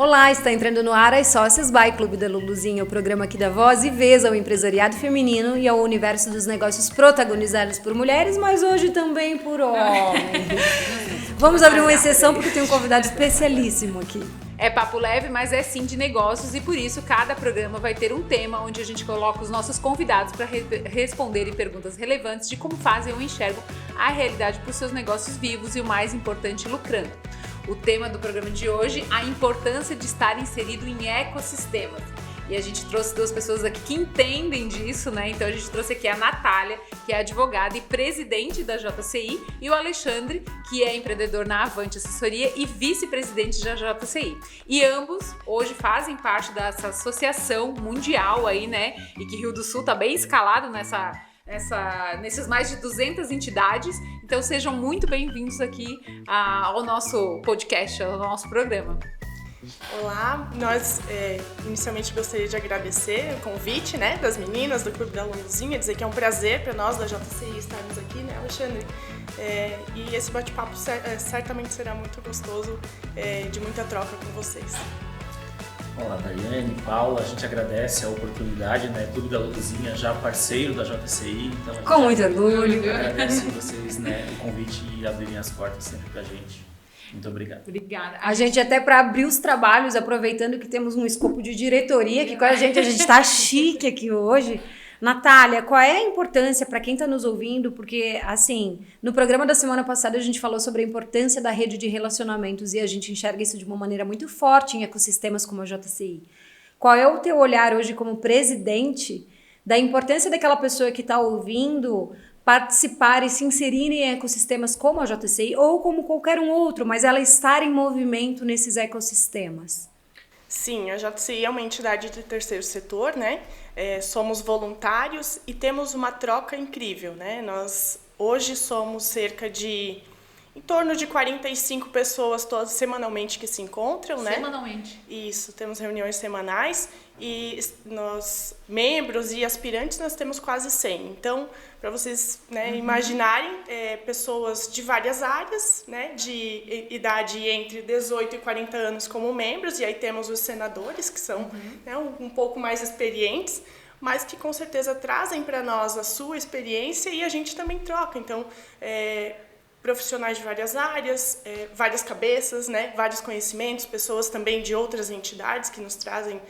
Olá, está entrando no ar as Sócias by Clube da Luluzinha, o programa que dá voz e vez ao empresariado feminino e ao universo dos negócios protagonizados por mulheres, mas hoje também por homens. Vamos abrir uma exceção porque tem um convidado especialíssimo aqui. É papo leve, mas é sim de negócios e por isso cada programa vai ter um tema onde a gente coloca os nossos convidados para responderem perguntas relevantes de como fazem ou enxergam a realidade para os seus negócios vivos e o mais importante, lucrando. O tema do programa de hoje, a importância de estar inserido em ecossistemas. E a gente trouxe duas pessoas aqui que entendem disso, né? Então a gente trouxe aqui a Natália, que é advogada e presidente da JCI, e o Alexandre, que é empreendedor na Avante Assessoria e vice-presidente da JCI. E ambos hoje fazem parte dessa associação mundial aí, né? E que Rio do Sul tá bem escalado nesses mais de 200 entidades. Então sejam muito bem-vindos aqui ao nosso podcast, ao nosso programa. Olá, nós inicialmente gostaria de agradecer o convite, né, das meninas do Clube da Luluzinha, dizer que é um prazer para nós da JCI estarmos aqui, né, Alexandre? E esse bate-papo certamente será muito gostoso, de muita troca com vocês. Olá, Daiane, Paula, a gente agradece a oportunidade, né, Clube da Luluzinha, já parceiro da JCI, então com muito orgulho. Agradece vocês, né, o convite e abrirem as portas sempre pra gente. Muito obrigado. Obrigada. A gente até para abrir os trabalhos, aproveitando que temos um escopo de diretoria aqui com a gente tá chique aqui hoje. Natália, qual é a importância para quem está nos ouvindo? Porque, assim, no programa da semana passada a gente falou sobre a importância da rede de relacionamentos e a gente enxerga isso de uma maneira muito forte em ecossistemas como a JCI. Qual é o teu olhar hoje como presidente da importância daquela pessoa que está ouvindo participar e se inserir em ecossistemas como a JCI ou como qualquer um outro, mas ela estar em movimento nesses ecossistemas? Sim, a JCI é uma entidade de terceiro setor, né? Somos voluntários e temos uma troca incrível, né? Nós hoje somos em torno de 45 pessoas todas semanalmente que se encontram, né? Semanalmente. Isso, temos reuniões semanais e nós, membros e aspirantes, nós temos quase 100. Então, para vocês, né, imaginarem, pessoas de várias áreas, né, de idade entre 18 e 40 anos como membros, e aí temos os senadores, que são né, um pouco mais experientes, mas que com certeza trazem para nós a sua experiência e a gente também troca. Então, profissionais de várias áreas, várias cabeças, né, vários conhecimentos, pessoas também de outras entidades que nos trazem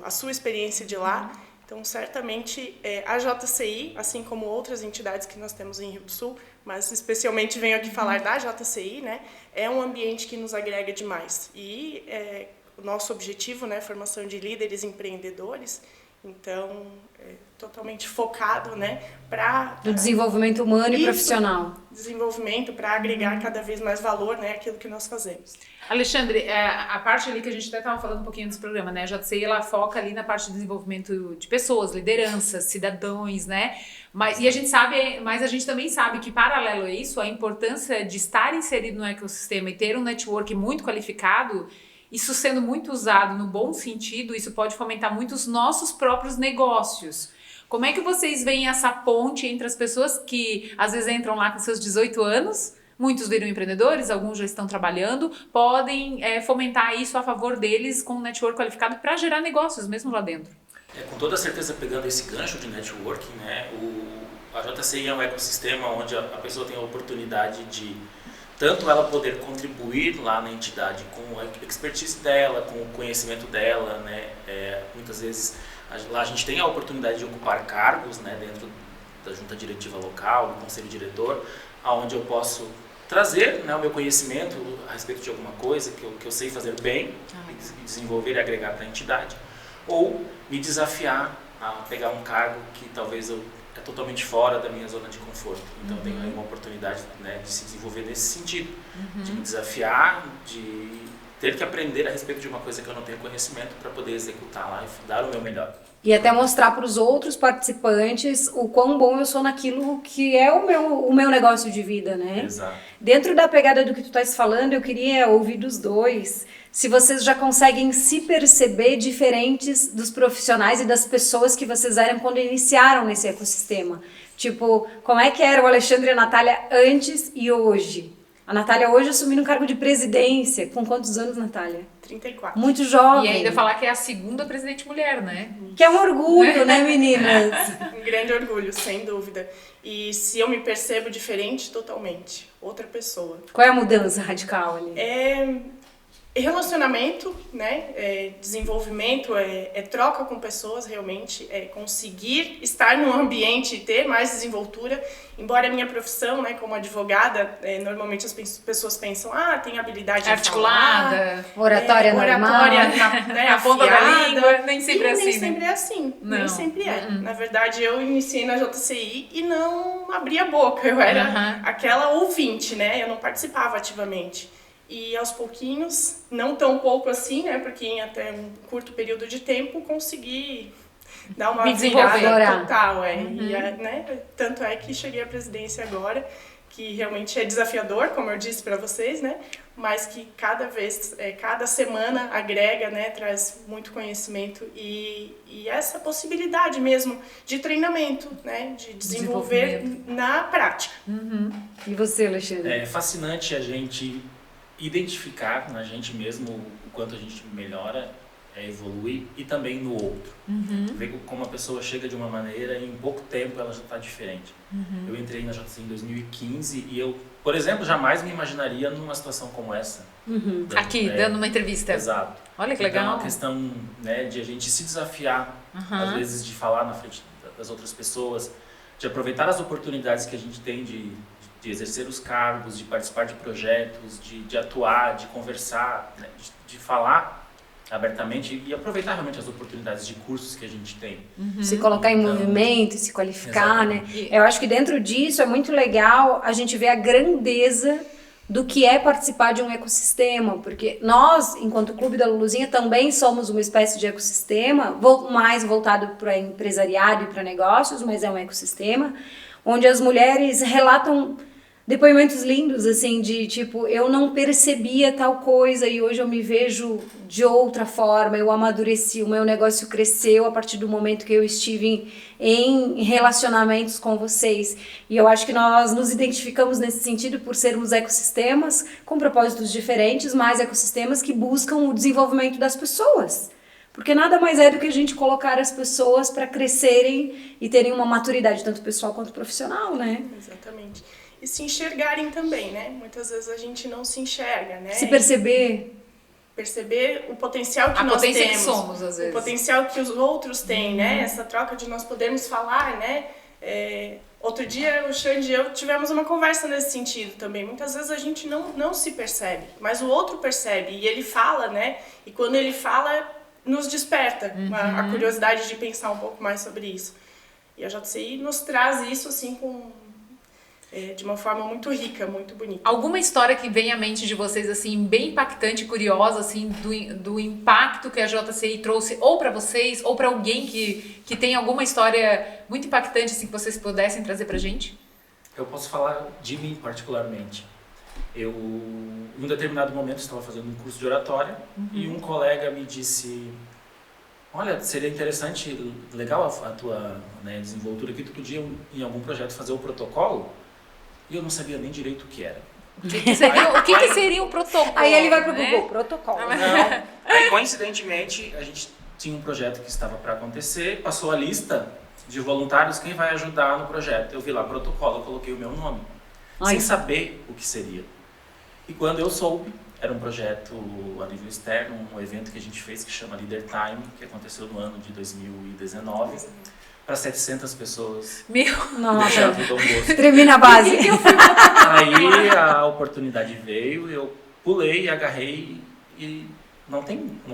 a sua experiência de lá. Então, certamente, a JCI, assim como outras entidades que nós temos em Rio do Sul, mas especialmente venho aqui falar da JCI, né, é um ambiente que nos agrega demais. E o nosso objetivo, né, formação de líderes empreendedores, então, totalmente focado, né, para Do desenvolvimento humano e profissional. Desenvolvimento para agregar cada vez mais valor, né, àquilo que nós fazemos. Alexandre, a parte ali que a gente até estava falando um pouquinho nesse programa, né? A JCI, ela foca ali na parte de desenvolvimento de pessoas, lideranças, cidadãos, né? E a gente sabe, mas a gente também sabe que, paralelo a isso, a importância de estar inserido no ecossistema e ter um network muito qualificado, isso sendo muito usado no bom sentido, isso pode fomentar muito os nossos próprios negócios. Como é que vocês veem essa ponte entre as pessoas que às vezes entram lá com seus 18 anos, muitos viram empreendedores, alguns já estão trabalhando, podem fomentar isso a favor deles com um network qualificado para gerar negócios mesmo lá dentro? Com toda certeza, pegando esse gancho de networking, né, a JCI é um ecossistema onde a pessoa tem a oportunidade de tanto ela poder contribuir lá na entidade com a expertise dela, com o conhecimento dela, né? Muitas vezes lá a gente tem a oportunidade de ocupar cargos, né, dentro da junta diretiva local, do conselho diretor, onde eu posso trazer, né, o meu conhecimento a respeito de alguma coisa que eu sei fazer bem, desenvolver e agregar para a entidade, ou me desafiar a pegar um cargo que talvez é totalmente fora da minha zona de conforto. Então, tenho aí uma oportunidade, né, de se desenvolver nesse sentido, de me desafiar, de ter que aprender a respeito de uma coisa que eu não tenho conhecimento para poder executar lá e dar o meu melhor. E até mostrar para os outros participantes o quão bom eu sou naquilo que é o meu negócio de vida, né? Exato. Dentro da pegada do que tu estás falando, eu queria ouvir dos dois se vocês já conseguem se perceber diferentes dos profissionais e das pessoas que vocês eram quando iniciaram nesse ecossistema. Tipo, como é que era o Alexandre e a Natália antes e hoje? A Natália hoje assumindo um cargo de presidência. Com quantos anos, Natália? 34. Muito jovem. E ainda falar que é a segunda presidente mulher, né? Que é um orgulho, né, meninas? Um grande orgulho, sem dúvida. E se eu me percebo diferente, totalmente. Outra pessoa. Qual é a mudança radical ali? Relacionamento, né? Desenvolvimento, troca com pessoas, realmente. Conseguir estar num ambiente e ter mais desenvoltura. Embora a minha profissão, né, como advogada, normalmente as pessoas pensam, tem habilidade articulada, oratória normal, né, a ponta da língua, nem sempre é assim. Nem sempre é assim, nem sempre é. Na verdade, eu iniciei na JCI e não abri a boca, eu era aquela ouvinte, né, eu não participava ativamente. E aos pouquinhos, não tão pouco assim, né, porque em até um curto período de tempo, consegui dar uma virada total, né? Tanto é que cheguei à presidência agora, que realmente é desafiador, como eu disse para vocês, né? Mas que cada semana agrega, né? Traz muito conhecimento e essa possibilidade mesmo de treinamento, né? De desenvolver na prática. E você, Alexandre? É fascinante a gente identificar na gente mesmo o quanto a gente melhora, evolui e também no outro. Ver como a pessoa chega de uma maneira e em pouco tempo ela já está diferente. Eu entrei na JCI em 2015 e eu, por exemplo, jamais me imaginaria numa situação como essa. Aqui, dando uma entrevista. Exato. Olha que legal. Então é uma questão, né, de a gente se desafiar, às vezes de falar na frente das outras pessoas, de aproveitar as oportunidades que a gente tem de exercer os cargos, de participar de projetos, de atuar, de conversar, né, de falar abertamente e aproveitar realmente as oportunidades de cursos que a gente tem. Se colocar em movimento, se qualificar, né? Eu acho que dentro disso é muito legal a gente ver a grandeza do que é participar de um ecossistema, porque nós, enquanto Clube da Luluzinha, também somos uma espécie de ecossistema, mais voltado para empresariado e para negócios, mas é um ecossistema, onde as mulheres relatam depoimentos lindos, assim, de tipo, eu não percebia tal coisa e hoje eu me vejo de outra forma, eu amadureci, o meu negócio cresceu a partir do momento que eu estive em relacionamentos com vocês. E eu acho que nós nos identificamos nesse sentido por sermos ecossistemas com propósitos diferentes, mas ecossistemas que buscam o desenvolvimento das pessoas. Porque nada mais é do que a gente colocar as pessoas para crescerem e terem uma maturidade, tanto pessoal quanto profissional, né? Exatamente. E se enxergarem também, né? Muitas vezes a gente não se enxerga, né? Se perceber. Perceber o potencial que nós temos. Que somos, às vezes. O potencial que os outros têm, né? Essa troca de nós podermos falar, né? Outro dia, o Xande e eu tivemos uma conversa nesse sentido também. Muitas vezes a gente não se percebe, mas o outro percebe. E ele fala, né? E quando ele fala, nos desperta a curiosidade de pensar um pouco mais sobre isso. E a JCI nos traz isso, assim, de uma forma muito rica, muito bonita. Alguma história que vem à mente de vocês, assim, bem impactante, curiosa, assim, do impacto que a JCI trouxe ou para vocês, ou para alguém que tem alguma história muito impactante, assim, que vocês pudessem trazer pra gente? Eu posso falar de mim particularmente. Eu, em um determinado momento, estava fazendo um curso de oratória e um colega me disse: olha, seria interessante, legal a tua, né, desenvoltura aqui, tu podia em algum projeto fazer o protocolo? E eu não sabia nem direito o que era. O que seria um protocolo? Aí ele vai pro né? Google, protocolo. Não. Aí, coincidentemente, a gente tinha um projeto que estava para acontecer, passou a lista de voluntários, quem vai ajudar no projeto. Eu vi lá protocolo, eu coloquei o meu nome, sem saber o que seria. E quando eu soube, era um projeto a nível externo, um evento que a gente fez que chama Leader Time, que aconteceu no ano de 2019, para 700 pessoas. Nossa, do Dom Bosco. tremi na base. Aí a oportunidade veio, eu pulei, agarrei e não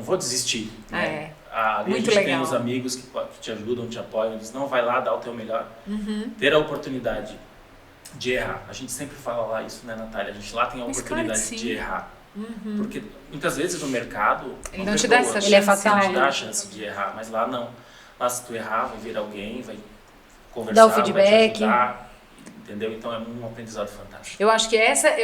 vou desistir. Né? Ali muito a gente legal. tem os amigos que te ajudam, te apoiam, eles não vai lá, dá o teu melhor. Ter a oportunidade de errar. A gente sempre fala lá isso, né, Natália? A gente lá tem a oportunidade de errar. Porque muitas vezes no mercado ele não te dá essa chance, ele é fatal, não te dá né? a chance de errar, mas lá não. Lá se tu errar, vai vir alguém, vai conversar, dá o feedback, vai te ajudar, entendeu? Então é um aprendizado fantástico. Eu acho que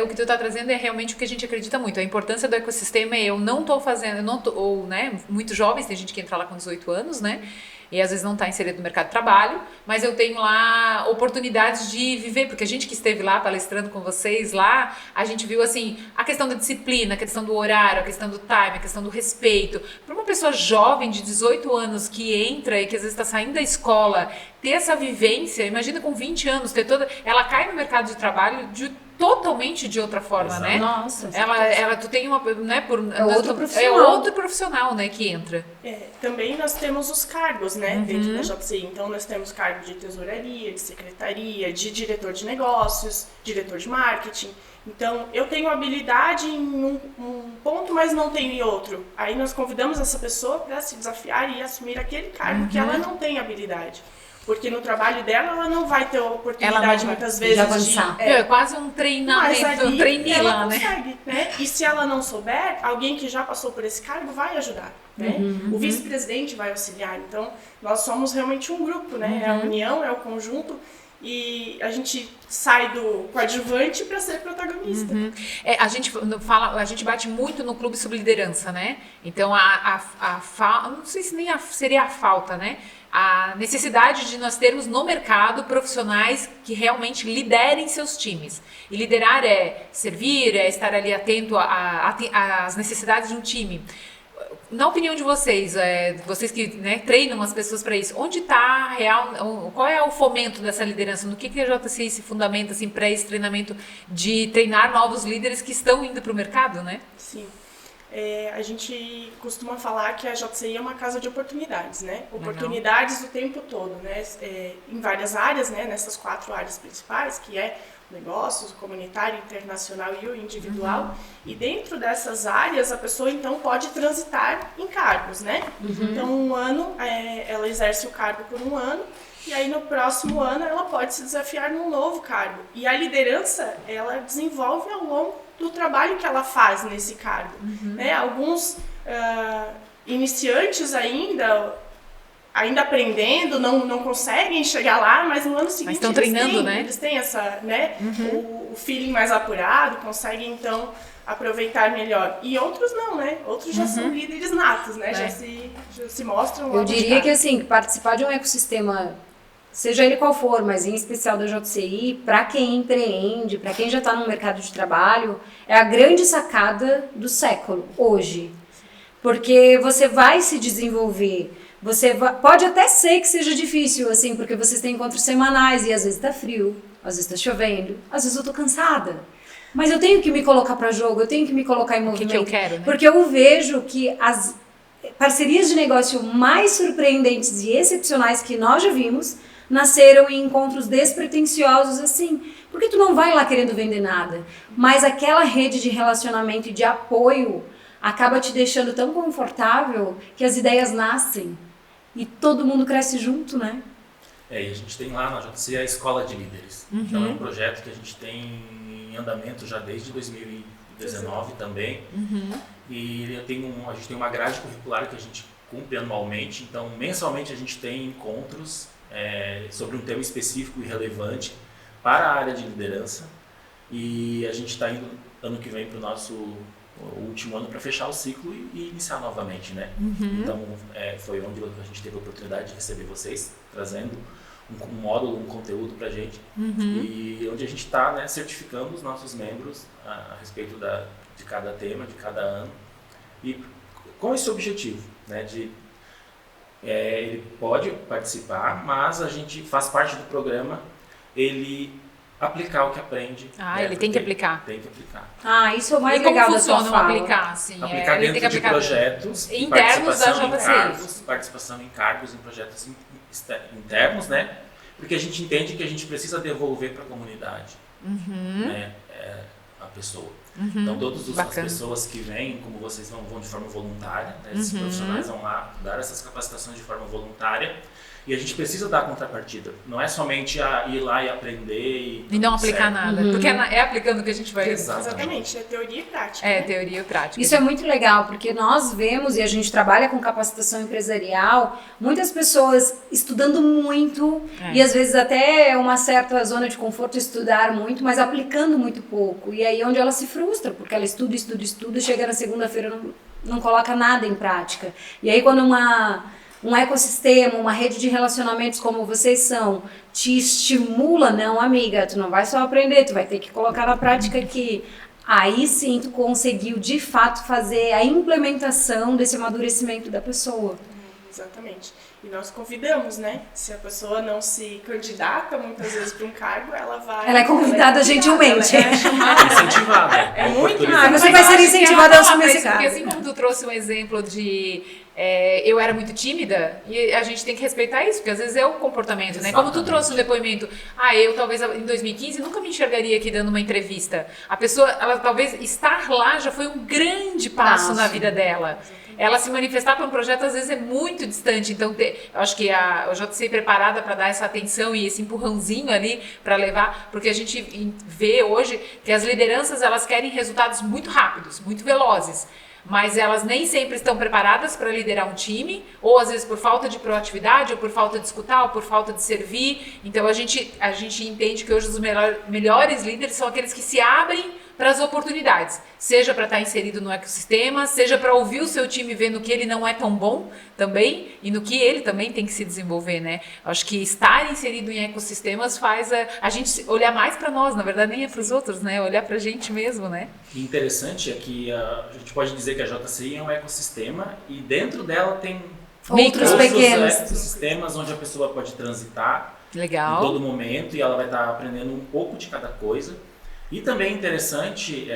o que tu tá trazendo é realmente o que a gente acredita muito. A importância do ecossistema eu não tô fazendo, ou, né, muito jovens, tem gente que entra lá com 18 anos, né? e às vezes não está inserido no mercado de trabalho, mas eu tenho lá oportunidades de viver, porque a gente que esteve lá palestrando com vocês lá, a gente viu assim, a questão da disciplina, a questão do horário, a questão do time, a questão do respeito. Para uma pessoa jovem de 18 anos que entra e que às vezes está saindo da escola, ter essa vivência, imagina com 20 anos, ter toda, ela cai no mercado de trabalho totalmente de outra forma, Exato. né? Nossa. Tu tem uma, né, outro profissional. É outro profissional, né, que entra. Também nós temos os cargos, né, dentro da JCI. Então, nós temos cargo de tesouraria, de secretaria, de diretor de negócios, diretor de marketing. Então, eu tenho habilidade em um ponto, mas não tenho em outro. Aí nós convidamos essa pessoa para se desafiar e assumir aquele cargo que ela não tem habilidade. Porque no trabalho dela, ela não vai ter a oportunidade, muitas vezes, de avançar. É quase um treinamento, um trainee ela lá, né? consegue, né? E se ela não souber, alguém que já passou por esse cargo vai ajudar, né? O vice-presidente vai auxiliar. Então, nós somos realmente um grupo, né? É a união, é o conjunto. E a gente sai do coadjuvante para ser protagonista. A gente fala, a gente bate muito no clube Subliderança, né? Então não sei se nem seria a falta, né? A necessidade de nós termos no mercado profissionais que realmente liderem seus times. E liderar é servir, é estar ali atento às necessidades de um time. Na opinião de vocês, vocês que, né, treinam as pessoas para isso, onde está real, qual é o fomento dessa liderança? No que a JCI se fundamenta assim, para esse treinamento de treinar novos líderes que estão indo para o mercado, né? Sim. A gente costuma falar que a JCI é uma casa de oportunidades, né? Oportunidades o tempo todo, né? Em várias áreas, né? Nessas 4 áreas principais, que é negócios, o comunitário, internacional e o individual. E dentro dessas áreas, a pessoa, então, pode transitar em cargos, né? Então, um ano, ela exerce o cargo por um ano, e aí no próximo ano ela pode se desafiar num novo cargo. E a liderança, ela desenvolve ao longo do trabalho que ela faz nesse cargo. Né? Alguns iniciantes ainda aprendendo, não conseguem chegar lá, mas no ano seguinte estão treinando, né? Eles têm essa, né, o feeling mais apurado, conseguem então aproveitar melhor. E outros não, né? Outros já são líderes natos, né? Já se mostram. Eu diria que assim, participar de um ecossistema, seja ele qual for, mas em especial da JCI, para quem empreende, para quem já está no mercado de trabalho, é a grande sacada do século, hoje. Porque você vai se desenvolver, pode até ser que seja difícil, assim, porque vocês têm encontros semanais e às vezes tá frio, às vezes tá chovendo, às vezes eu tô cansada. Mas eu tenho que me colocar para jogo, eu tenho que me colocar em movimento. O que eu quero, né? Porque eu vejo que as parcerias de negócio mais surpreendentes e excepcionais que nós já vimos nasceram em encontros despretensiosos assim, porque tu não vai lá querendo vender nada, mas aquela rede de relacionamento e de apoio acaba te deixando tão confortável que as ideias nascem e todo mundo cresce junto, né? E a gente tem lá na JCI a Escola de Líderes. Então é um projeto que a gente tem em andamento já desde 2019 também. E a gente tem uma grade curricular que a gente cumpre anualmente. Então mensalmente a gente tem encontros sobre um tema específico e relevante para a área de liderança. E a gente está indo ano que vem para o nosso último ano para fechar o ciclo e iniciar novamente, né? Então foi onde a gente teve a oportunidade de receber vocês, trazendo um módulo, um conteúdo para a gente, e onde a gente está, né, certificando os nossos membros a respeito de cada tema, de cada ano, e com esse objetivo, né, ele pode participar, mas a gente faz parte do programa, ele aplicar o que aprende. Ele tem que aplicar. Tem que aplicar. Isso é o mais e como legal da funciona sua o fala. aplicar? Assim, Aplicar ele tem dentro que de aplicar projetos internos da JCI. Participação em cargos, em projetos internos, né? Porque a gente entende que a gente precisa devolver para a comunidade, né? A pessoa. Então, todas as pessoas que vêm, como vocês vão de forma voluntária, né? Esses profissionais vão lá dar essas capacitações de forma voluntária. E a gente precisa dar contrapartida. Não é somente ir lá e aprender e não aplicar nada. Porque é aplicando que a gente vai... Exatamente. É teoria e prática. Teoria e prática. Isso é muito legal, porque nós vemos, e a gente trabalha com capacitação empresarial, muitas pessoas estudando muito, e às vezes até uma certa zona de conforto estudar muito, mas aplicando muito pouco. E aí é onde ela se frustra, porque ela estuda, chega na segunda-feira não coloca nada em prática. E aí quando um ecossistema, uma rede de relacionamentos como vocês são, te estimula, não, amiga, tu não vai só aprender, tu vai ter que colocar na prática aqui. Aí sim tu conseguiu de fato fazer a implementação desse amadurecimento da pessoa. Exatamente. E nós convidamos, né? Se a pessoa não se candidata muitas vezes para um cargo, ela vai... Ela é convidada gentilmente. Ela é chamada. Incentivada. É muito você vai ser incentivada a assumir esse cargo. Porque assim como tu trouxe um exemplo de eu era muito tímida, e a gente tem que respeitar isso, porque às vezes é o comportamento, né? Como tu trouxe um depoimento, eu talvez em 2015 nunca me enxergaria aqui dando uma entrevista. A pessoa, ela talvez estar lá já foi um grande passo na vida dela. Ela se manifestar para um projeto às vezes é muito distante, então eu acho que a JCI preparada para dar essa atenção e esse empurrãozinho ali para levar, porque a gente vê hoje que as lideranças elas querem resultados muito rápidos, muito velozes, mas elas nem sempre estão preparadas para liderar um time, ou às vezes por falta de proatividade, ou por falta de escutar, ou por falta de servir. Então a gente entende que hoje os melhores líderes são aqueles que se abrem para as oportunidades, seja para estar inserido no ecossistema, seja para ouvir o seu time vendo que ele não é tão bom também e no que ele também tem que se desenvolver, né? Acho que estar inserido em ecossistemas faz a gente olhar mais para nós, na verdade nem é para os outros, né? Olhar para a gente mesmo, né? O interessante é que a gente pode dizer que a JCI é um ecossistema e dentro dela tem outros pequenos ecossistemas onde a pessoa pode transitar Legal. em todo momento e ela vai estar aprendendo um pouco de cada coisa. E também interessante,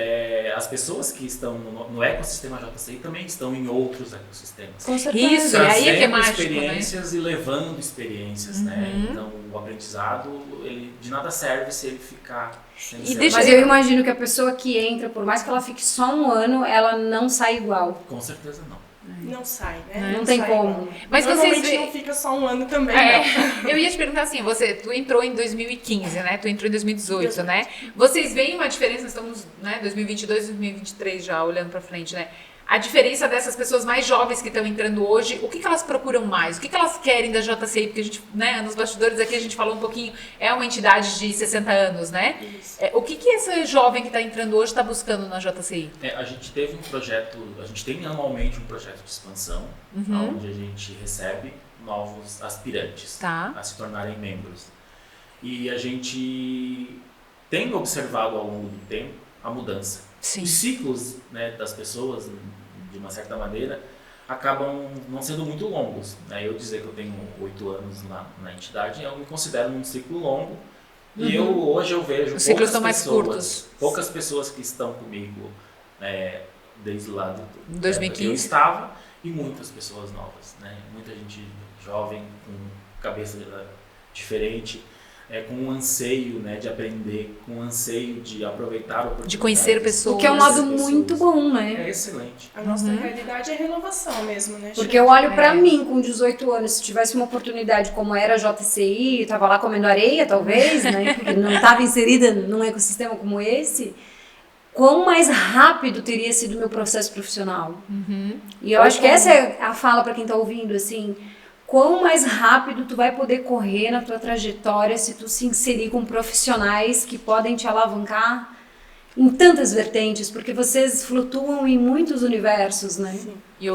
as pessoas que estão no ecossistema JCI também estão em outros ecossistemas. Com certeza. Isso, e aí é que é mágico, experiências, né? E levando experiências, né? Então o aprendizado, ele de nada serve se ele ficar sem ser. Mas eu imagino que a pessoa que entra, por mais que ela fique só um ano, ela não sai igual. Com certeza não. Não sai, né? Não tem sai como. igual. Mas normalmente vocês não fica só um ano também, não. Eu ia te perguntar assim, tu entrou em 2015, né? Tu entrou em 2018, né? Vocês veem uma diferença, estamos, né, 2022, 2023 já, olhando pra frente, né? A diferença dessas pessoas mais jovens que estão entrando hoje, o que elas procuram mais? O que elas querem da JCI? Porque a gente, né, nos bastidores aqui a gente falou um pouquinho, é uma entidade de 60 anos, né? O que esse jovem que está entrando hoje está buscando na JCI? A gente teve um projeto, a gente tem anualmente um projeto de expansão, onde a gente recebe novos aspirantes a se tornarem membros. E a gente tem observado ao longo do tempo a mudança. Sim. Os ciclos, né, das pessoas, de uma certa maneira, acabam não sendo muito longos. Né? Eu dizer que eu tenho 8 anos na entidade, eu me considero um ciclo longo. E hoje eu vejo os ciclos estão mais curtos. Poucas pessoas que estão comigo desde lá do 2015 eu estava, e muitas pessoas novas. Né? Muita gente jovem, com cabeça diferente, com um anseio, né, de aprender, com um anseio de aproveitar a oportunidade. De conhecer pessoas. O que é um lado muito bom, né? É excelente. A nossa realidade é renovação mesmo, né? Porque eu olho pra mim com 18 anos, se tivesse uma oportunidade como era a JCI, eu tava lá comendo areia, talvez, né? Porque não estava inserida num ecossistema como esse, quão mais rápido teria sido o meu processo profissional. E eu acho que essa é a fala pra quem tá ouvindo, assim, quão mais rápido tu vai poder correr na tua trajetória se tu se inserir com profissionais que podem te alavancar em tantas vertentes, porque vocês flutuam em muitos universos, né? Sim. E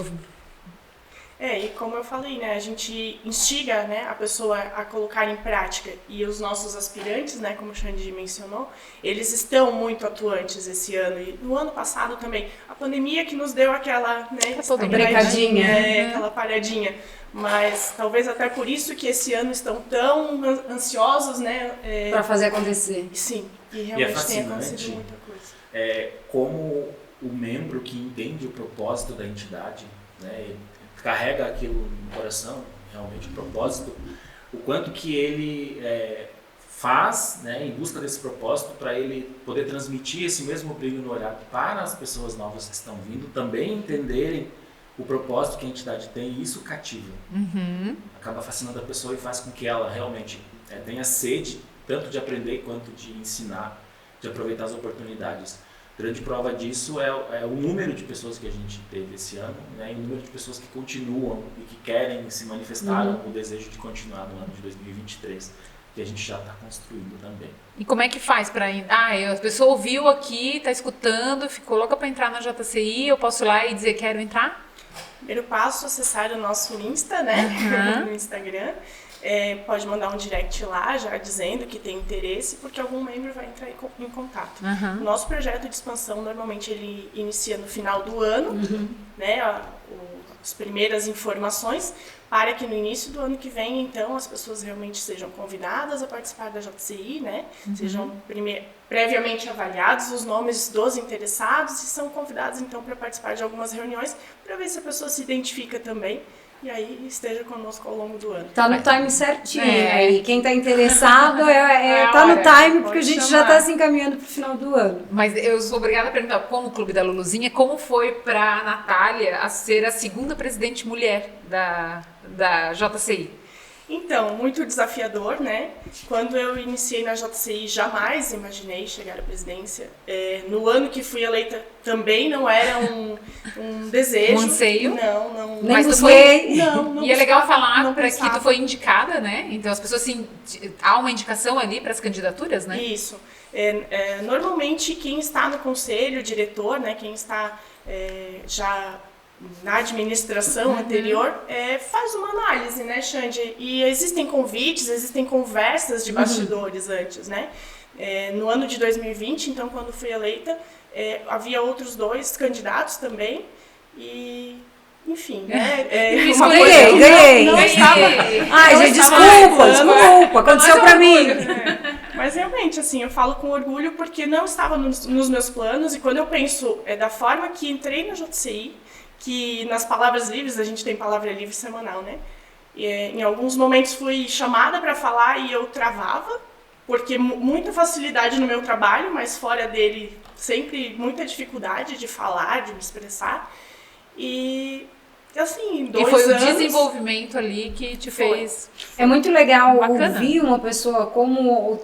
e como eu falei, né, a gente instiga, né, a pessoa a colocar em prática, e os nossos aspirantes, né, como o Xande mencionou, eles estão muito atuantes esse ano, e no ano passado também. A pandemia que nos deu aquela, né, brecadinha, aquela paradinha. Mas talvez até por isso que esse ano estão tão ansiosos, né? Para fazer acontecer. Sim, e realmente tem fascinante, acontecido muita coisa. Como o membro que entende o propósito da entidade, né, carrega aquilo no coração, realmente o propósito, o quanto que ele faz, né, em busca desse propósito, para ele poder transmitir esse mesmo brilho no olhar para as pessoas novas que estão vindo, também entenderem o propósito que a entidade tem, e isso cativa. Acaba fascinando a pessoa e faz com que ela realmente tenha sede, tanto de aprender quanto de ensinar, de aproveitar as oportunidades. Grande prova disso é o número de pessoas que a gente teve esse ano, né, e o número de pessoas que continuam e que querem se manifestar o desejo de continuar no ano de 2023, que a gente já está construindo também. E como é que faz para ir? A pessoa ouviu aqui, está escutando, ficou louca para entrar na JCI, eu posso ir lá e dizer quero entrar? Primeiro passo, acessar o nosso Insta, né? No Instagram. Pode mandar um direct lá, já dizendo que tem interesse, porque algum membro vai entrar em contato. O nosso projeto de expansão, normalmente, ele inicia no final do ano, né? As primeiras informações, para que no início do ano que vem, então, as pessoas realmente sejam convidadas a participar da JCI, né? Sejam previamente avaliados os nomes dos interessados e são convidados, então, para participar de algumas reuniões, para ver se a pessoa se identifica também. E aí esteja conosco ao longo do ano. Tá no time certinho. E quem tá interessado tá no time, porque a gente já tá se encaminhando pro final do ano. Mas eu sou obrigada a perguntar, como Clube da Luluzinha, como foi pra Natália a ser a segunda presidente mulher da JCI? Então, muito desafiador, né? Quando eu iniciei na JCI, jamais imaginei chegar à presidência. No ano que fui eleita, também não era um desejo. Um anseio? Não. Nem busquei. Não. E é legal falar para que tu foi indicada, né? Então, as pessoas, assim, há uma indicação ali para as candidaturas, né? Isso. Normalmente, quem está no conselho, o diretor, né? Quem está já na administração anterior, faz uma análise, né, Xande? E existem convites, existem conversas de bastidores antes, né? No ano de 2020, então, quando fui eleita, havia outros 2 candidatos também e... Enfim, né? Ganhei. Não estava... Ai, gente, desculpa. Aconteceu pra mim. Mas realmente, assim, eu falo com orgulho porque não estava nos meus planos. E quando eu penso da forma que entrei na JCI, que nas palavras livres, a gente tem palavra livre semanal, né? E, em alguns momentos fui chamada para falar e eu travava, porque muita facilidade no meu trabalho, mas fora dele sempre muita dificuldade de falar, de me expressar. E assim, 2 anos... E foi anos, o desenvolvimento ali que te fez... É muito legal Bacana. Ouvir uma pessoa como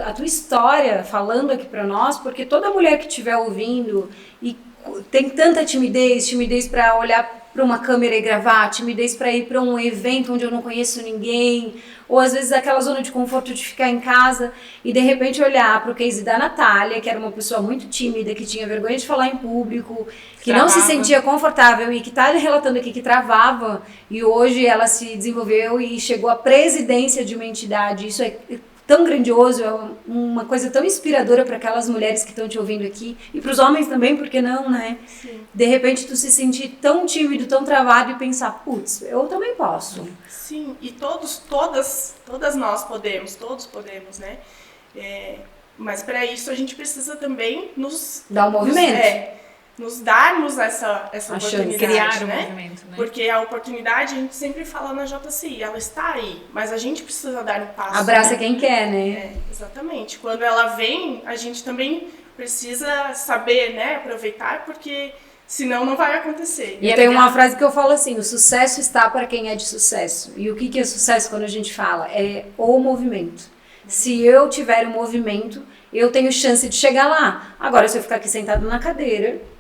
a tua história falando aqui para nós, porque toda mulher que estiver ouvindo e tem tanta timidez para olhar para uma câmera e gravar, timidez para ir para um evento onde eu não conheço ninguém, ou às vezes aquela zona de conforto de ficar em casa e de repente olhar para o case da Natália, que era uma pessoa muito tímida, que tinha vergonha de falar em público, que não se sentia confortável e que está relatando aqui que travava, e hoje ela se desenvolveu e chegou à presidência de uma entidade. Isso é tão grandioso, é uma coisa tão inspiradora para aquelas mulheres que estão te ouvindo aqui e para os homens também, porque não, né? Sim. De repente tu se sentir tão tímido, tão travado e pensar, putz, eu também posso. Sim, e todas nós podemos, todos podemos, né? Mas para isso a gente precisa também nos dar um movimento. Nos darmos essa oportunidade, criar um né? movimento, né? Porque a oportunidade, a gente sempre fala na JCI, ela está aí, mas a gente precisa dar um passo. Abraça, né? quem quer, né? Exatamente. Quando ela vem, a gente também precisa saber, né, aproveitar, porque senão não vai acontecer. E tem uma frase que eu falo assim, o sucesso está para quem é de sucesso. E o que é sucesso quando a gente fala? É o movimento. Se eu tiver um movimento, eu tenho chance de chegar lá. Agora, se eu ficar aqui sentado na cadeira...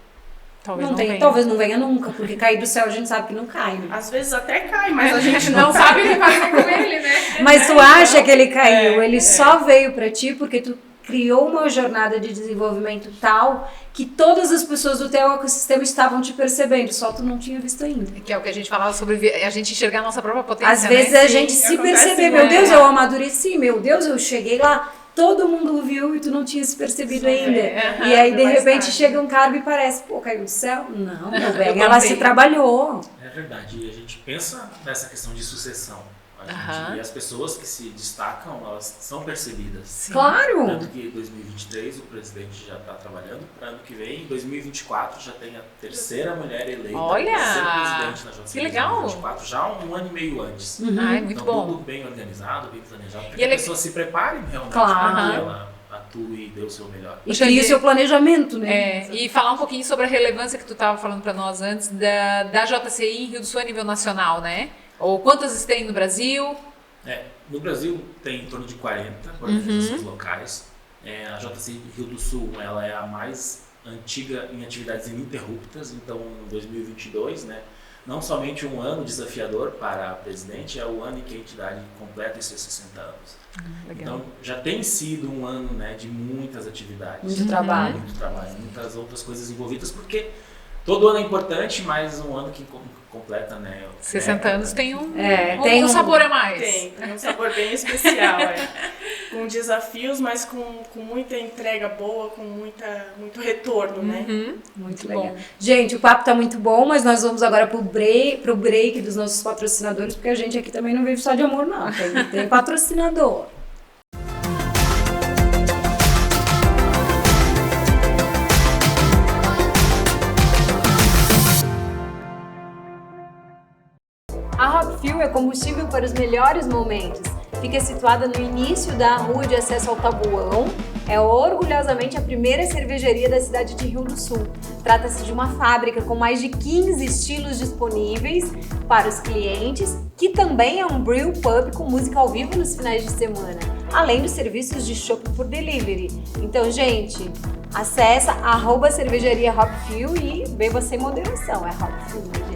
Talvez não venha nunca, porque cair do céu a gente sabe que não cai, né? Às vezes até cai, mas a gente não sabe o que fazer com ele, né? Mas tu acha que ele caiu, ele só veio pra ti porque tu criou uma jornada de desenvolvimento tal que todas as pessoas do teu ecossistema estavam te percebendo, só tu não tinha visto ainda. Que é o que a gente falava sobre a gente enxergar a nossa própria potência, às vezes né? a gente se perceber, meu Deus, eu amadureci, meu Deus, eu cheguei lá, todo mundo viu e tu não tinha se percebido ainda. E aí, de repente, chega um cargo e parece, pô, caiu do céu? Não, meu bem, ela se trabalhou. É verdade, e a gente pensa nessa questão de sucessão. E as pessoas que se destacam, elas são percebidas. Sim. Claro! Tanto que em 2023 o presidente já está trabalhando, para ano que vem, em 2024 já tem a terceira mulher eleita para ser presidente na JCI. Que legal! 2024, já um ano e meio antes. Ai, muito então, bom. tudo bem organizado, bem planejado, para E que a pessoa se prepare realmente para que ela atue e dê o seu melhor. E cria o seu planejamento, né? E falar um pouquinho sobre a relevância que tu estava falando para nós antes da JCI em Rio do Sul a nível nacional, né? Ou quantas tem no Brasil? No Brasil tem em torno de 40 organizações locais. A JCI Rio do Sul ela é a mais antiga em atividades ininterruptas, então em 2022, né, não somente um ano desafiador para a presidente, é o ano em que a entidade completa esses 60 anos. Então já tem sido um ano, né, de muitas atividades. Muito trabalho. Muito trabalho, muitas outras coisas envolvidas, porque todo ano é importante, mas um ano que completa, né? 60 anos tem tem um sabor a mais. Tem um sabor bem especial, com desafios, mas com muita entrega boa, com muito retorno, né? Muito legal. Gente, o papo tá muito bom, mas nós vamos agora pro break dos nossos patrocinadores, porque a gente aqui também não vive só de amor, não. Tem patrocinador. A Hop Fuel é combustível para os melhores momentos. Fica situada no início da rua de acesso ao Tabuão. É orgulhosamente a primeira cervejaria da cidade de Rio do Sul. Trata-se de uma fábrica com mais de 15 estilos disponíveis para os clientes, que também é um brew pub com música ao vivo nos finais de semana, além dos serviços de chopp por delivery. Então, gente, acessa @cervejaria Hop Fuel e beba sem moderação. É Hop Fuel, gente.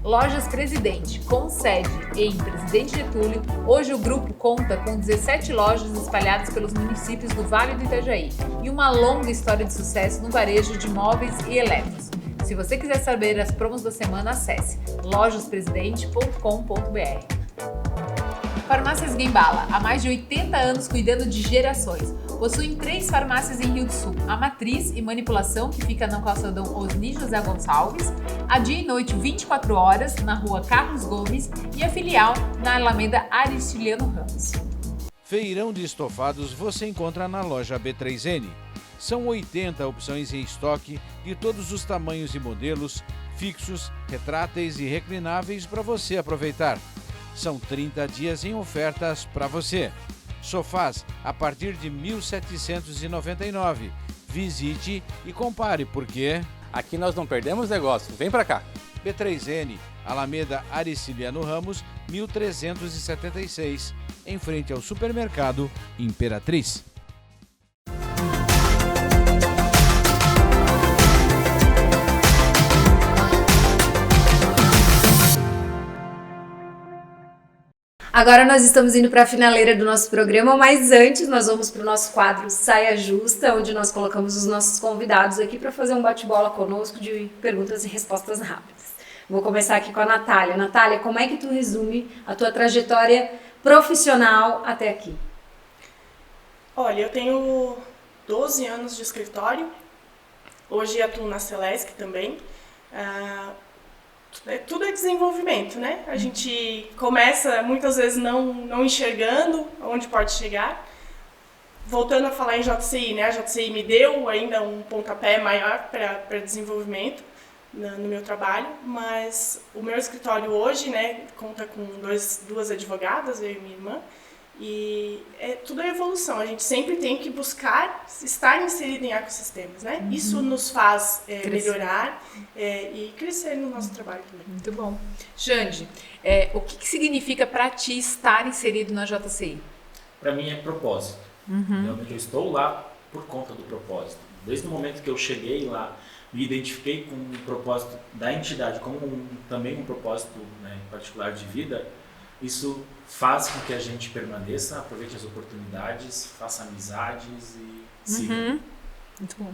Lojas Presidente, com sede em Presidente Getúlio, hoje o grupo conta com 17 lojas espalhadas pelos municípios do Vale do Itajaí e uma longa história de sucesso no varejo de móveis e eletros. Se você quiser saber as promos da semana, acesse lojaspresidente.com.br. Farmácias Guembala, há mais de 80 anos cuidando de gerações. Possuem 3 farmácias em Rio do Sul, a Matriz e Manipulação, que fica na calçadão Osni José Gonçalves, a dia e noite 24 horas, na rua Carlos Gomes, e a filial na Alameda Aristiliano Ramos. Feirão de estofados você encontra na loja B3N. São 80 opções em estoque de todos os tamanhos e modelos, fixos, retráteis e reclináveis para você aproveitar. São 30 dias em ofertas para você. Sofás a partir de R$ 1.799. Visite e compare, porque aqui nós não perdemos negócio. Vem pra cá. B3N, Alameda Aristiliano Ramos, 1376, em frente ao supermercado Imperatriz. Agora nós estamos indo para a finaleira do nosso programa, mas antes nós vamos para o nosso quadro Saia Justa, onde nós colocamos os nossos convidados aqui para fazer um bate-bola conosco de perguntas e respostas rápidas. Vou começar aqui com a Natália. Natália, como é que tu resume a tua trajetória profissional até aqui? Olha, eu tenho 12 anos de escritório, hoje atuo na Celesc também. Tudo é desenvolvimento, né? A gente começa muitas vezes não enxergando onde pode chegar. Voltando a falar em JCI, né? A JCI me deu ainda um pontapé maior para desenvolvimento no meu trabalho, mas o meu escritório hoje, né, conta com duas advogadas, eu e minha irmã, e tudo é evolução. A gente sempre tem que buscar estar inserido em ecossistemas, né? Isso nos faz melhorar e crescer no nosso trabalho também. Muito bom. Xande, o que significa para ti estar inserido na JCI? Para mim é propósito. Realmente eu estou lá por conta do propósito. Desde o momento que eu cheguei lá, me identifiquei com o propósito da entidade, como também um propósito, né, particular de vida. Isso faz com que a gente permaneça, aproveite as oportunidades, faça amizades e siga. Muito bom.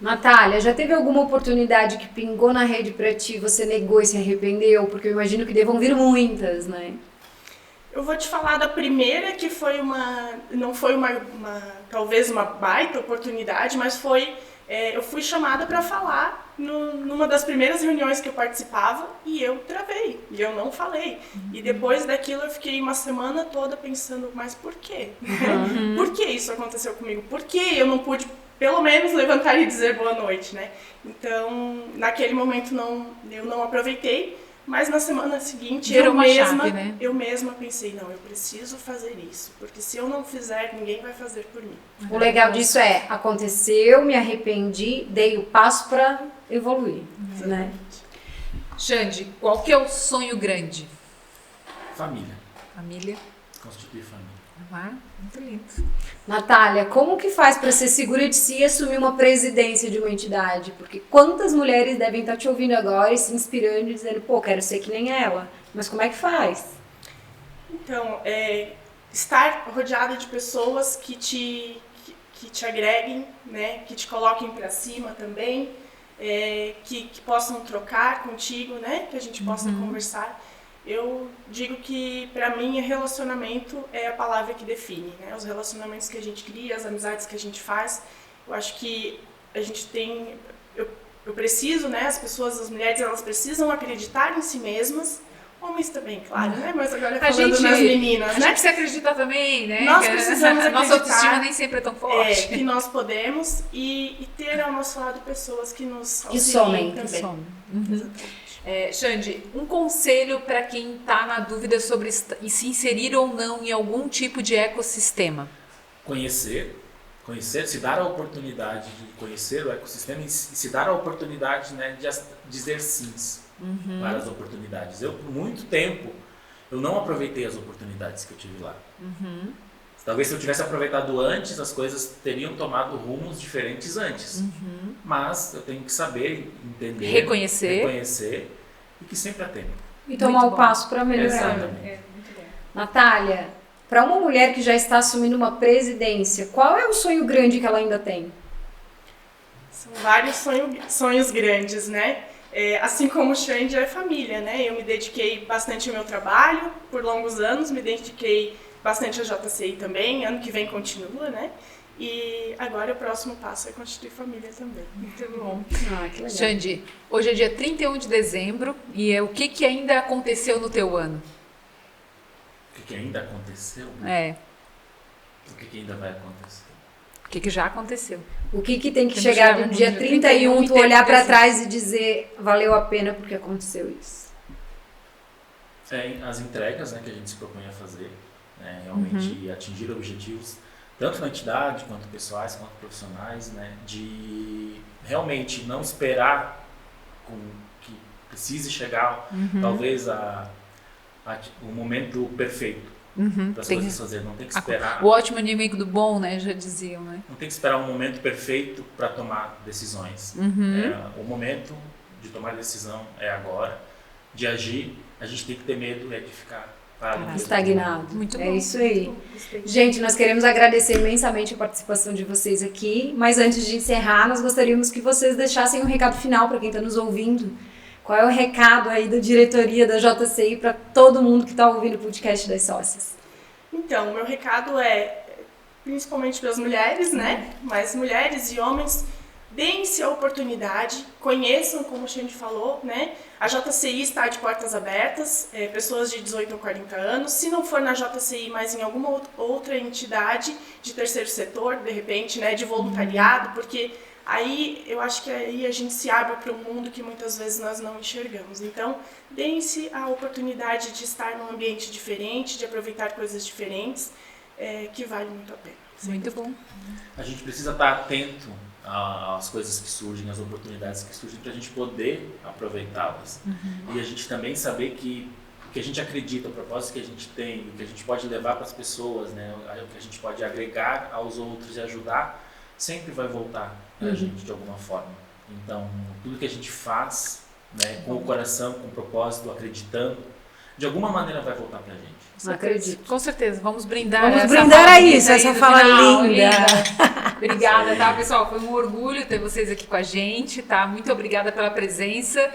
Natália, já teve alguma oportunidade que pingou na rede pra ti, você negou e se arrependeu? Porque eu imagino que devam vir muitas, né? Eu vou te falar da primeira, que foi não foi talvez uma baita oportunidade, mas eu fui chamada para falar numa das primeiras reuniões que eu participava e eu travei, e eu não falei. E depois daquilo eu fiquei uma semana toda pensando, mas por quê? Por que isso aconteceu comigo? Por que eu não pude, pelo menos, levantar e dizer boa noite, né? Então, naquele momento eu não aproveitei, mas na semana seguinte eu mesma pensei, não, eu preciso fazer isso, porque se eu não fizer, ninguém vai fazer por mim. O legal disso aconteceu, me arrependi, dei o passo para evoluir, né? Xande, qual que é o sonho grande? Família. Família. Constituir família. Muito lindo. Natália, como que faz para ser segura de si e assumir uma presidência de uma entidade? Porque quantas mulheres devem estar te ouvindo agora e se inspirando e dizendo, pô, quero ser que nem ela. Mas como é que faz? Então, estar rodeada de pessoas que te agreguem, né, que te coloquem para cima também, que possam trocar contigo, né? Que a gente possa conversar. Eu digo que, para mim, relacionamento é a palavra que define, né? Os relacionamentos que a gente cria, as amizades que a gente faz. Eu acho que a gente tem... Eu preciso, né? As pessoas, as mulheres, elas precisam acreditar em si mesmas. Homens também, claro, né? Mas agora falando nas meninas, a né? gente precisa acreditar também, né? Nós precisamos acreditar. Nossa autoestima nem sempre é tão forte. Que nós podemos e ter ao nosso lado pessoas que nos auxiliem também. Xande, um conselho para quem está na dúvida sobre se inserir ou não em algum tipo de ecossistema? Conhecer, se dar a oportunidade de conhecer o ecossistema e se dar a oportunidade, né, de dizer sims para as oportunidades. Eu, por muito tempo, eu não aproveitei as oportunidades que eu tive lá. Talvez se eu tivesse aproveitado antes, as coisas teriam tomado rumos diferentes antes. Mas eu tenho que saber, entender, reconhecer e que sempre há tempo. E tomar o passo para melhorar. Exatamente. Natália, para uma mulher que já está assumindo uma presidência, qual é o sonho grande que ela ainda tem? São vários sonhos grandes, né? Assim como o Xande, é família, né? Eu me dediquei bastante ao meu trabalho por longos anos, me dediquei bastante à JCI também, ano que vem continua, né? E agora o próximo passo é constituir família também. Muito bom. Que legal. Xande, hoje é dia 31 de dezembro e o que ainda aconteceu no teu ano? O que ainda aconteceu? O que ainda vai acontecer? O que já aconteceu? O que tem que chegar no dia 31, tu olhar para trás e dizer valeu a pena porque aconteceu isso? As entregas, né, que a gente se propõe a fazer, né, realmente atingir objetivos, tanto na entidade, quanto pessoais, quanto profissionais, né, de realmente não esperar que precise chegar, talvez, o momento perfeito. Para as coisas fazer, não tem que esperar. O ótimo inimigo do bom, né? Já diziam, né? Não tem que esperar um momento perfeito para tomar decisões. O momento de tomar decisão é agora. De agir, a gente tem que ter medo de ficar parado. Estagnado. Muito bom. É isso aí. Gente, nós queremos agradecer imensamente a participação de vocês aqui, mas antes de encerrar, nós gostaríamos que vocês deixassem um recado final para quem está nos ouvindo. Qual é o recado aí da diretoria da JCI para todo mundo que está ouvindo o podcast das sócias? Então, o meu recado principalmente para as mulheres, né? Mas mulheres e homens, deem-se a oportunidade, conheçam, como o Xande falou, né? A JCI está de portas abertas, pessoas de 18 a 40 anos. Se não for na JCI, mas em alguma outra entidade de terceiro setor, de repente, né? De voluntariado, porque... Aí, eu acho que aí a gente se abre para um mundo que muitas vezes nós não enxergamos. Então, deem-se a oportunidade de estar num ambiente diferente, de aproveitar coisas diferentes, que vale muito a pena. Muito bom. A gente precisa estar atento às coisas que surgem, às oportunidades que surgem, para a gente poder aproveitá-las. E a gente também saber que o que a gente acredita, o propósito que a gente tem, o que a gente pode levar para as pessoas, né, o que a gente pode agregar aos outros e ajudar, sempre vai voltar para a gente de alguma forma. Então, tudo que a gente faz, né, com o coração, com o propósito, acreditando, de alguma maneira vai voltar para a gente. Acredito. Com certeza. Vamos brindar. Vamos brindar a isso, essa fala linda. Obrigada, tá, pessoal? Foi um orgulho ter vocês aqui com a gente, tá? Muito obrigada pela presença.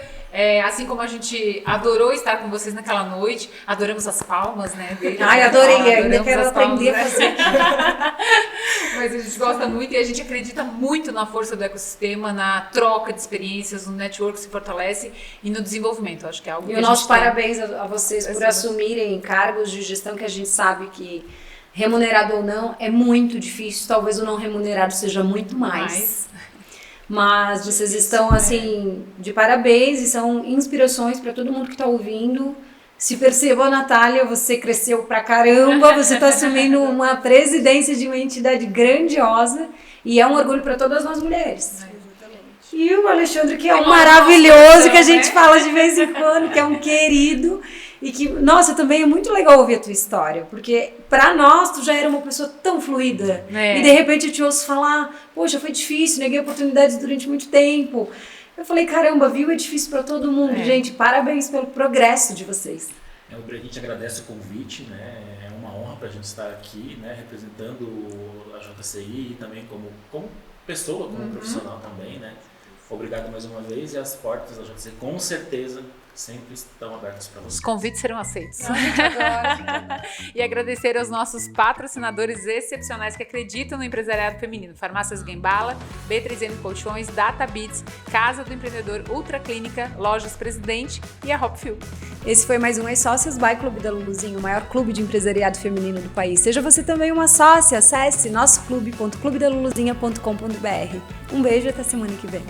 Assim como a gente adorou estar com vocês naquela noite, adoramos as palmas, né? Ai, adorei, ainda quero aprender a fazer. Mas a gente gosta muito e a gente acredita muito na força do ecossistema, na troca de experiências, no network que se fortalece e no desenvolvimento. Acho que é algo que E o nosso parabéns a vocês por assumirem cargos de gestão que a gente sabe que, remunerado ou não, é muito difícil. Talvez o não remunerado seja muito mais. Mas vocês estão, assim, de parabéns e são inspirações para todo mundo que está ouvindo. Se perceba, Natália, você cresceu pra caramba, você está assumindo uma presidência de uma entidade grandiosa e é um orgulho para todas nós mulheres. E o Alexandre, que é um maravilhoso, que a gente fala de vez em quando, que é um querido. E que, nossa, também é muito legal ouvir a tua história, porque pra nós tu já era uma pessoa tão fluida. E de repente eu te ouço falar, poxa, foi difícil, neguei oportunidades durante muito tempo. Eu falei, caramba, viu, é difícil pra todo mundo. Gente, parabéns pelo progresso de vocês. A gente agradece o convite, né? É uma honra pra gente estar aqui, né? Representando a JCI e também como pessoa, como profissional também, né? Obrigado mais uma vez e as portas da JC com certeza sempre estão abertas para Os vocês. convites serão aceitos. A gente adora. E agradecer aos nossos patrocinadores excepcionais que acreditam no empresariado feminino. Farmácias Gembala, B3N Colchões, Data Beats, Casa do Empreendedor, Ultra Clínica, Lojas Presidente e a Hopfuel. Esse foi mais um ex-sócios by Clube da Luluzinha, o maior clube de empresariado feminino do país. Seja você também uma sócia, acesse nossoclube.clubedaluluzinha.com.br. Um beijo e até semana que vem.